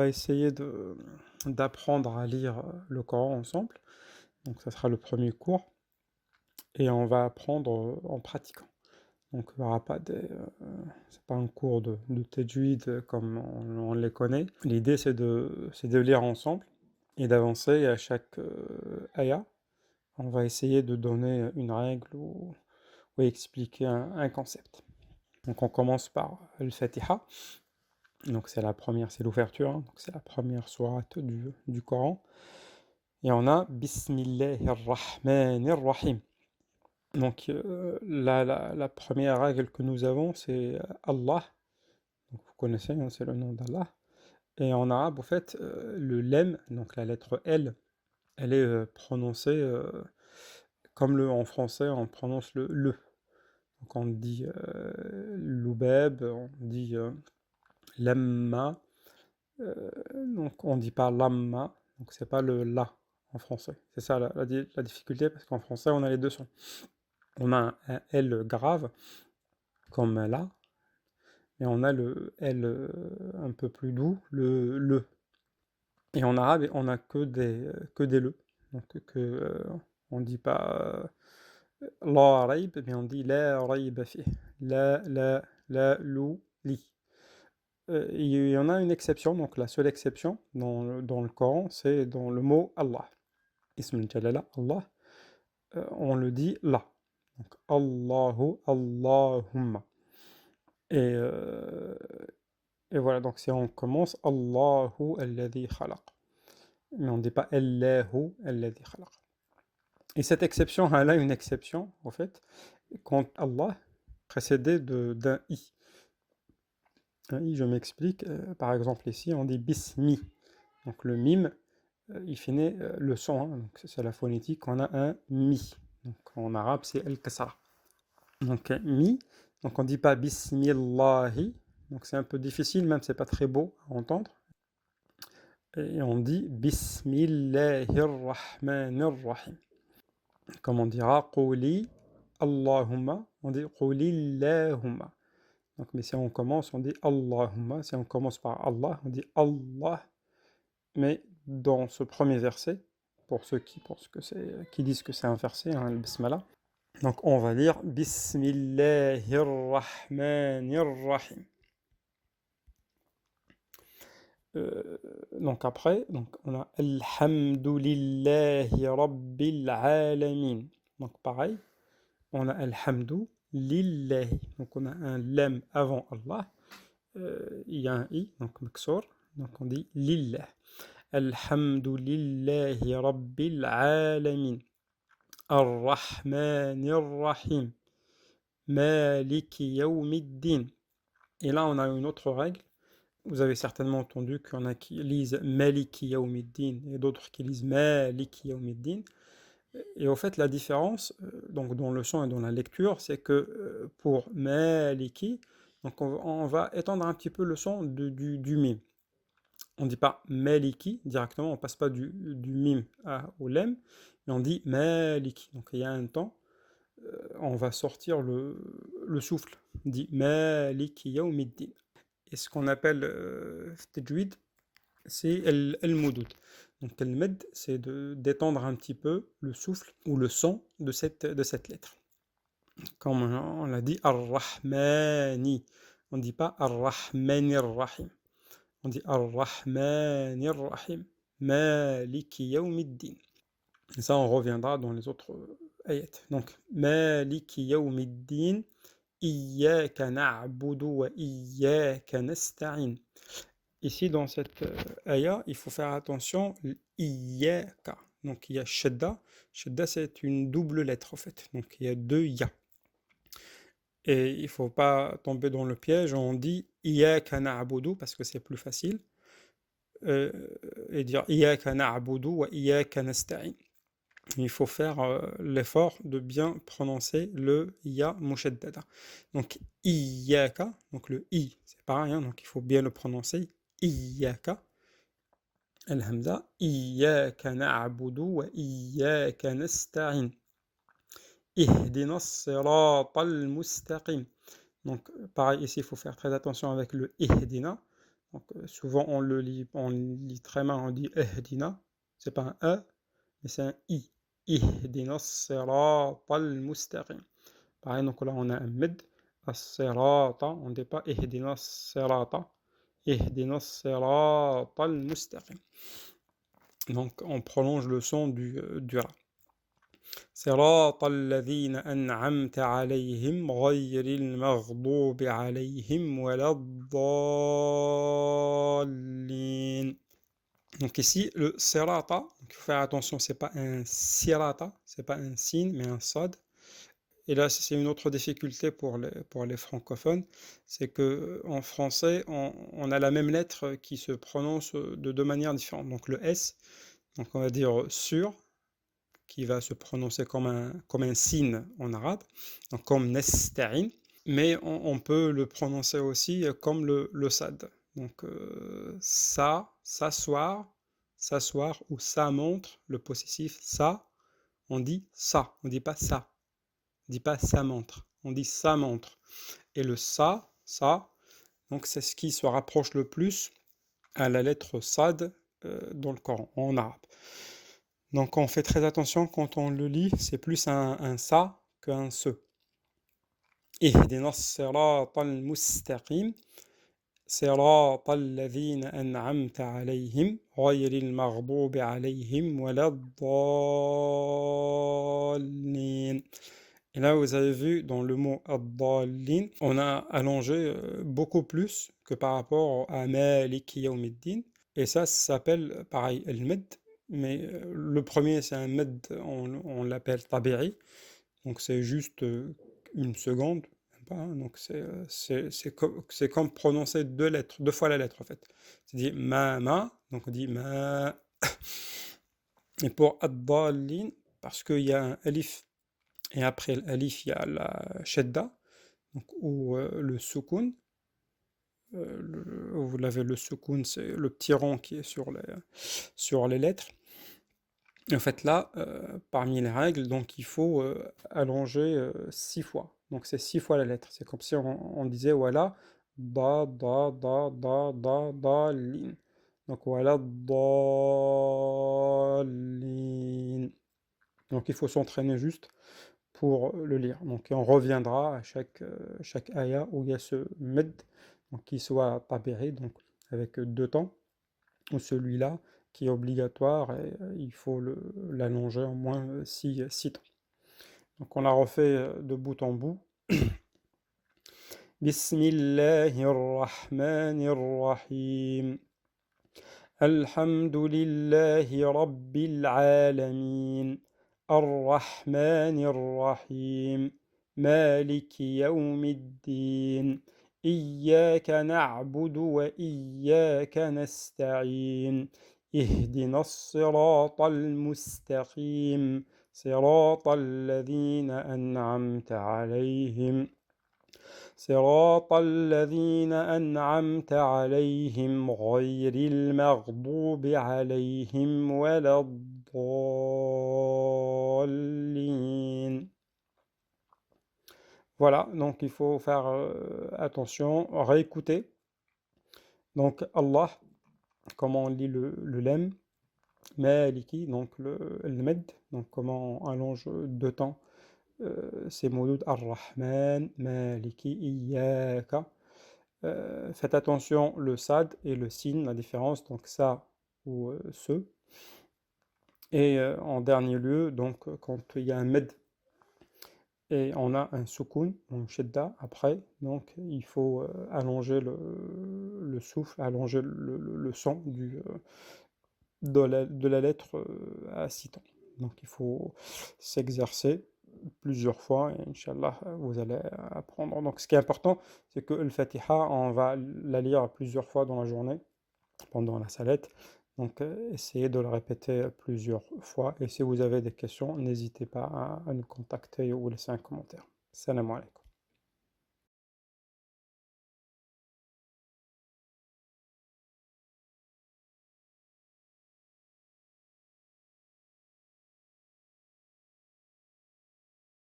On va essayer d'apprendre à lire le Coran ensemble. Donc ça sera le premier cours et on va apprendre en pratiquant. Donc il y aura pas c'est pas un cours de tajwid comme on les connaît. L'idée c'est de lire ensemble et d'avancer à chaque ayah. On va essayer de donner une règle ou expliquer un concept. Donc on commence par Al-Fatiha. Donc c'est la première, c'est l'ouverture, hein. Donc c'est la première sourate du Coran. Et on a Bismillahir-Rahmanir-Rahim. Donc la première règle que nous avons, c'est Allah. Donc vous connaissez, hein, c'est le nom d'Allah. Et en arabe, au fait, le lem, donc la lettre L, elle est prononcée comme en français, on prononce le le. Donc on dit loubeb, on dit lamma, donc on dit pas lamma, donc c'est pas le la en français. C'est ça la difficulté, parce qu'en français on a les deux sons. On a un L grave, comme là, et on a le L un peu plus doux, le le. Et en arabe, on a que des le. Donc on dit pas la raib, mais on dit la raib fi. La, lou, li. Il y en a une exception, donc la seule exception dans le Coran, c'est dans le mot Allah. Ism al-Jalala, Allah, on le dit là. Donc Allahu, Allahumma. Et, euh, et voilà, donc si on commence Allahu alladhi khalaq. Mais on ne dit pas Allahu alladhi khalaq. Et cette exception, elle a une exception, en fait, quand Allah précédé d'un i. Un i, je m'explique. Par exemple, ici, on dit bismi. Donc le mime, il finit le son, hein, donc c'est la phonétique, on a un mi. Donc en arabe, c'est el-kasra. Donc mi, donc on dit pas bismillahi, donc c'est un peu difficile, même c'est pas très beau à entendre. Et on dit bismillahirrahmanirrahim. Comme on dira quli Allahumma, on dit qulillahumma. Donc, mais si on commence, on dit Allahumma. Si on commence par Allah, on dit Allah. Mais dans ce premier verset, pour ceux qui pensent qui disent que c'est un verset, hein, le Bismillah, donc on va lire Bismillahirrahmanirrahim. Donc après, donc on a Alhamdulillahi Rabbil Alamin. Donc pareil, on a Alhamdu Lillahi. Donc on a un lam avant Allah. Il y a un i, donc maksour. Donc on dit Lillah. Alhamdulillahi Rabbil Alamin. Ar-Rahmanir Rahim. Maliki Yawmiddin. Et là, on a une autre règle. Vous avez certainement entendu qu'il y en a qui lisent Maliki Yawmiddin et d'autres qui lisent Maliki Yawmiddin. Et au fait, la différence, donc dans le son et dans la lecture, c'est que pour Maliki, donc on va étendre un petit peu le son du mime. On ne dit pas Maliki directement, on passe pas du mime au lem, mais on dit Maliki. Donc il y a un temps, on va sortir le souffle, on dit Maliki Yawmiddin. Et ce qu'on appelle tajwid, c'est el-moudoud. Donc el-med, c'est d'étendre un petit peu le souffle ou le son de cette lettre. Comme on l'a dit, ar-Rahmani. On ne dit pas ar-Rahmanir Rahim. On dit ar-Rahmanir Rahim. Maliki Yawmiddin. Et ça, on reviendra dans les autres ayats. Donc, Maliki Yawmiddin. Iyyaka na'budu wa iyyaka nasta'in. Ici, dans cette ayah, il faut faire attention, iyyaka. Donc, il y a shadda. Shadda, c'est une double lettre, en fait. Donc, il y a deux ya. Et il ne faut pas tomber dans le piège. On dit iyyaka na'budu parce que c'est plus facile. Euh, et dire iyyaka na'budu wa iyyaka nasta'in. Il faut faire l'effort de bien prononcer le ya mushaddada. Donc iyyaka, donc le i, c'est pareil, hein, donc il faut bien le prononcer. Iyyaka, al-hamza, iyyaka na'budu wa iyyaka nasta'in. Ihdina as-siratal mustaqim. Donc pareil ici, il faut faire très attention avec le ihdina. Donc, souvent on lit très mal, on dit ehdina, c'est pas un e, mais c'est un i. Ihdina siratal mustaqim. Pareil, donc là on a un med, as-sirata, on ne dit pas ihdina sirata, ihdina siratal mustaqim. Donc on prolonge le son du ra. صراط الذين أنعمت عليهم غير المغضوب عليهم ولا الضالين. Donc ici, le sirata, il faut faire attention, c'est pas un sirata, c'est pas un sin, mais un sad. Et là, c'est une autre difficulté pour les francophones, c'est que en français, on a la même lettre qui se prononce de deux manières différentes. Donc le S, donc on va dire sur, qui va se prononcer comme un sin en arabe, donc comme nesta'in, mais on peut le prononcer aussi comme le sad. Donc ça, s'asseoir ou ça montre, le possessif ça, on dit ça, on dit pas ça, on dit pas ça montre, on dit ça montre. Et le ça, donc c'est ce qui se rapproche le plus à la lettre sad dans le Coran, en arabe. Donc on fait très attention quand on le lit, c'est plus un ça qu'un ce. اهدنا الصراط المستقيم صراط الذين أنعمت عليهم غير المغضوب عليهم ولا الضالين. Et là, vous avez vu, dans le mot ad-dallin, on a allongé beaucoup plus que par rapport à Maliki Yawmiddin. Et ça s'appelle, pareil, el med. Mais le premier, c'est un med, on l'appelle tabi'i. Donc c'est juste une seconde. Pas, hein, donc c'est comme prononcer deux fois la lettre en fait. C'est dit ma, donc on dit ma. Et pour ad-dallin, parce qu'il y a un alif, et après l'alif, il y a la shadda, donc, ou le soukoun. Vous l'avez, le soukoun, c'est le petit rond qui est sur les lettres. Et en fait là, parmi les règles, donc il faut allonger 6 fois. Donc c'est 6 fois la lettre. C'est comme si on disait voilà, da, da, da, da, da, da, lin. Donc voilà, da, lin. Donc il faut s'entraîner juste pour le lire. Donc on reviendra à chaque aya où il y a ce med, donc qui soit tabéré, donc avec 2 temps, ou celui-là qui est obligatoire et il faut l'allonger en moins 6 temps. Donc on la refait de bout en bout. Bismillahirrahmanirrahim. Alhamdulillahi rabbil alamin. Ar-Rahmanir-Rahim. Maliki yawmiddin. إياك نعبد وإياك نستعين اهدنا الصراط المستقيم صراط الذين أنعمت عليهم غير المغضوب عليهم ولا الضالين. Voilà, donc il faut faire attention, réécouter. Donc Allah, comment on lit le lem, Maliki, donc le med, donc comment on allonge 2 temps ces mouloud Ar-Rahman, Maliki, Iyaka. Faites attention le sad et le sin, la différence, donc ça ou ce. Et en dernier lieu, donc quand il y a un med et on a un soukoun, un shedda après, donc il faut allonger le souffle, allonger le son de la lettre à 6 temps. Donc il faut s'exercer plusieurs fois et Inch'Allah vous allez apprendre. Donc ce qui est important, c'est que le Fatiha, on va la lire plusieurs fois dans la journée, pendant la salette. Donc essayez de le répéter plusieurs fois. Et si vous avez des questions, n'hésitez pas à nous contacter ou laisser un commentaire. Salam alaikum.